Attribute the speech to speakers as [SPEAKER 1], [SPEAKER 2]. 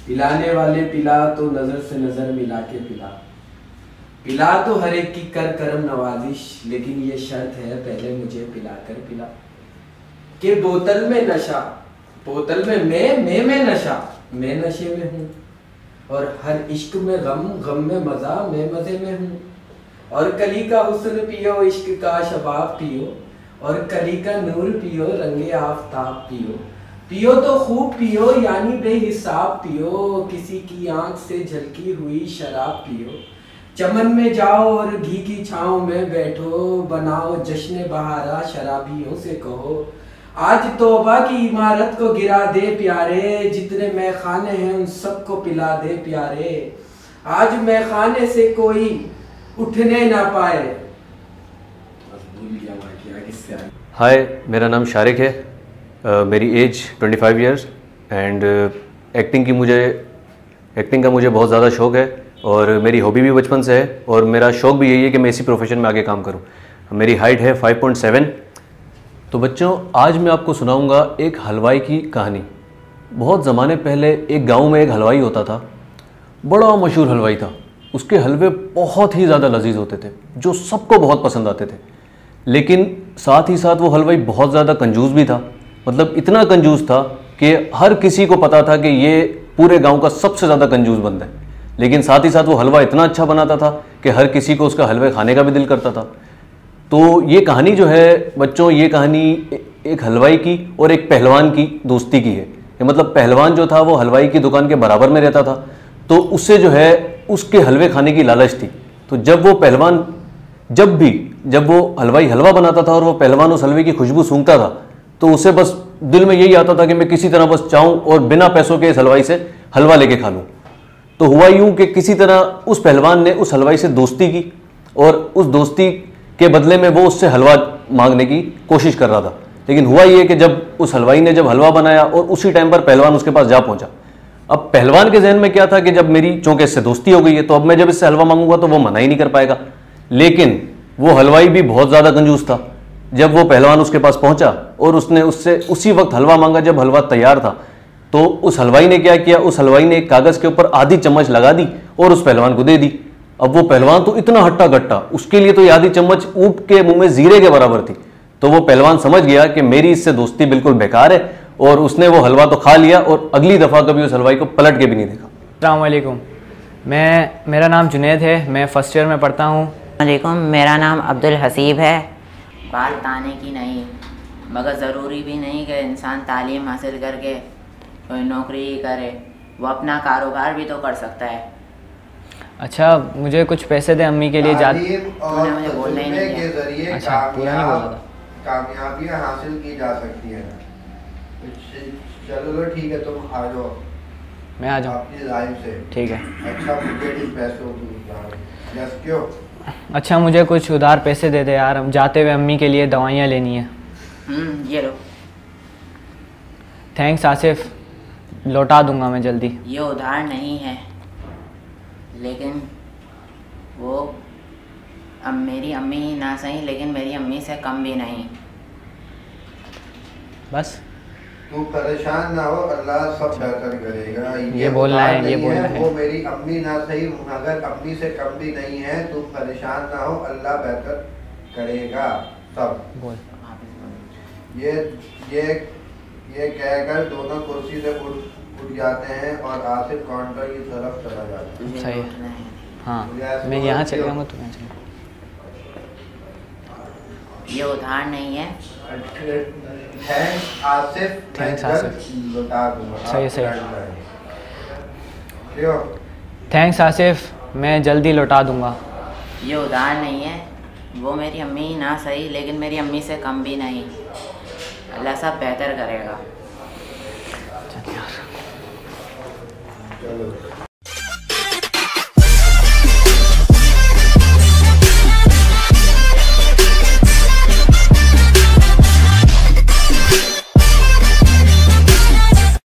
[SPEAKER 1] पिलाने वाले पिला तो नजर से नजर मिला के पिला। पिला तो हर एक की कर करम नवाजिश, लेकिन ये शर्त है पहले मुझे पिला कर पिला। कि बोतल में नशा, बोतल में मैं नशा, मैं नशे में हूँ। और हर इश्क में गम, गम में मजा, मैं मजे में हूँ। और कली का हुस्न पियो, इश्क का शबाब पियो। और कली का नूर पियो, रंगे आफताब पियो। पियो तो खूब पियो, यानी बेहिसाब पियो। किसी की आंख से झलकी हुई शराब पियो। चमन में जाओ और घी की छाँव में बैठो। बनाओ जश्न बहारा, शराबियों से कहो आज तौबा की इमारत को गिरा दे प्यारे। जितने मैखाने हैं उन सबको पिला दे प्यारे। आज मैखाने से कोई उठने ना पाए।
[SPEAKER 2] हाय, मेरा नाम शारिक है। मेरी एज 25 इयर्स एंड एक्टिंग का मुझे बहुत ज़्यादा शौक़ है और मेरी हॉबी भी बचपन से है और मेरा शौक़ भी यही है कि मैं इसी प्रोफेशन में आगे काम करूं। मेरी हाइट है 5.7। तो बच्चों, आज मैं आपको सुनाऊंगा एक हलवाई की कहानी। बहुत ज़माने पहले एक गांव में एक हलवाई होता था। बड़ा मशहूर हलवाई था। उसके हलवे बहुत ही ज़्यादा लजीज होते थे जो सबको बहुत पसंद आते थे। लेकिन साथ ही साथ वो हलवाई बहुत ज़्यादा कंजूस भी था। मतलब इतना कंजूस था कि हर किसी को पता था कि ये पूरे गांव का सबसे ज़्यादा कंजूस बंदा है। लेकिन साथ ही साथ वो हलवा इतना अच्छा बनाता था कि हर किसी को उसका हलवे खाने का भी दिल करता था। तो ये कहानी जो है बच्चों, ये कहानी एक हलवाई की और एक पहलवान की दोस्ती की है। मतलब पहलवान जो था वो हलवाई की दुकान के बराबर में रहता था, तो उससे जो है उसके हलवे खाने की लालच थी। तो जब वो पहलवान जब वो हलवाई हलवा बनाता था और वो पहलवान उस हलवे की खुशबू सूंघता था, तो उसे बस दिल में यही आता था कि मैं किसी तरह बस चाहूँ और बिना पैसों के इस हलवाई से हलवा लेके खा लूँ। तो हुआ यूँ कि किसी तरह उस पहलवान ने उस हलवाई से दोस्ती की और उस दोस्ती के बदले में वो उससे हलवा मांगने की कोशिश कर रहा था। लेकिन हुआ ये कि जब उस हलवाई ने जब हलवा बनाया और उसी टाइम पर पहलवान उसके पास जा पहुंचा। अब पहलवान के जहन में क्या था कि जब मेरी चूंकि इससे दोस्ती हो गई है तो अब मैं जब इससे हलवा मांगूंगा तो वो मना ही नहीं कर पाएगा। लेकिन वो हलवाई भी बहुत ज़्यादा कंजूस था। जब वो पहलवान उसके पास पहुंचा और उसने उससे उसी वक्त हलवा मांगा जब हलवा तैयार था, तो उस हलवाई ने क्या किया, उस हलवाई ने एक कागज़ के ऊपर आधी चम्मच लगा दी और उस पहलवान को दे दी। अब वो पहलवान तो इतना हट्टा कट्टा, उसके लिए तो ये आधी चम्मच ऊँट के मुंह में जीरे के बराबर थी। तो वो पहलवान समझ गया कि मेरी इससे दोस्ती बिल्कुल बेकार है और उसने वो हलवा तो खा लिया और अगली दफ़ा कभी उस हलवाई को पलट के भी नहीं देखा।
[SPEAKER 3] अस्सलाम वालेकुम, मेरा नाम जुनैद है, मैं फर्स्ट ईयर में पढ़ता हूँ।
[SPEAKER 4] वालेकुम, मेरा नाम अब्दुल हसीब है। बात ताने की नहीं, मगर ज़रूरी भी नहीं कि इंसान तालीम हासिल करके कोई नौकरी करे, वो अपना कारोबार भी तो कर सकता है।
[SPEAKER 3] अच्छा, मुझे कुछ पैसे दे अम्मी के लिए।
[SPEAKER 4] तूने मुझे बोलना ही नहीं
[SPEAKER 5] के जरिए
[SPEAKER 3] अच्छा, पूरा नहीं बोला था।
[SPEAKER 5] कामयाबियां हासिल की जा सकती है। चलो ठीक है, तुम आ जाओ,
[SPEAKER 3] मैं आ जाऊँ
[SPEAKER 5] अपनी लाइफ से।
[SPEAKER 3] ठीक है।
[SPEAKER 5] अच्छा, मुझे इन पैसों की यस क्यों?
[SPEAKER 3] अच्छा, मुझे कुछ उधार पैसे दे दे यार, हम जाते हुए अम्मी के लिए दवाइयाँ लेनी है।
[SPEAKER 4] ये लो।
[SPEAKER 3] थैंक्स आसिफ, लौटा दूंगा मैं जल्दी।
[SPEAKER 4] ये उधार नहीं है, लेकिन वो अब मेरी अम्मी ना सही, लेकिन मेरी अम्मी से कम भी नहीं।
[SPEAKER 3] बस
[SPEAKER 5] तू परेशान ना हो, अल्लाह सब बेहतर करेगा।
[SPEAKER 3] ये बोलना है, ये बोलना है।
[SPEAKER 5] वो मेरी अम्मी ना सही मगर अम्मी से कम भी नहीं है। तू परेशान ना हो, अल्लाह बेहतर करेगा सब।
[SPEAKER 3] बोल।
[SPEAKER 5] ये कहकर दोनों कुर्सी से उठ जाते हैं और आसिफ काउंटर की तरफ चला जाता है।
[SPEAKER 3] सही है। हाँ, मैं यहाँ चले जाऊँगा, तुम्हें चले।
[SPEAKER 4] ये उधार नहीं है।
[SPEAKER 5] थैंक्स आसिफ,
[SPEAKER 3] थैंक्स आसिफ,
[SPEAKER 5] लौटा दूंगा।
[SPEAKER 3] सही सही। थैंक्स आसिफ, मैं जल्दी लौटा दूंगा।
[SPEAKER 4] ये उधार नहीं है, वो मेरी अम्मी ना सही, लेकिन मेरी अम्मी से कम भी नहीं। अल्लाह सब बेहतर करेगा।
[SPEAKER 5] चलो।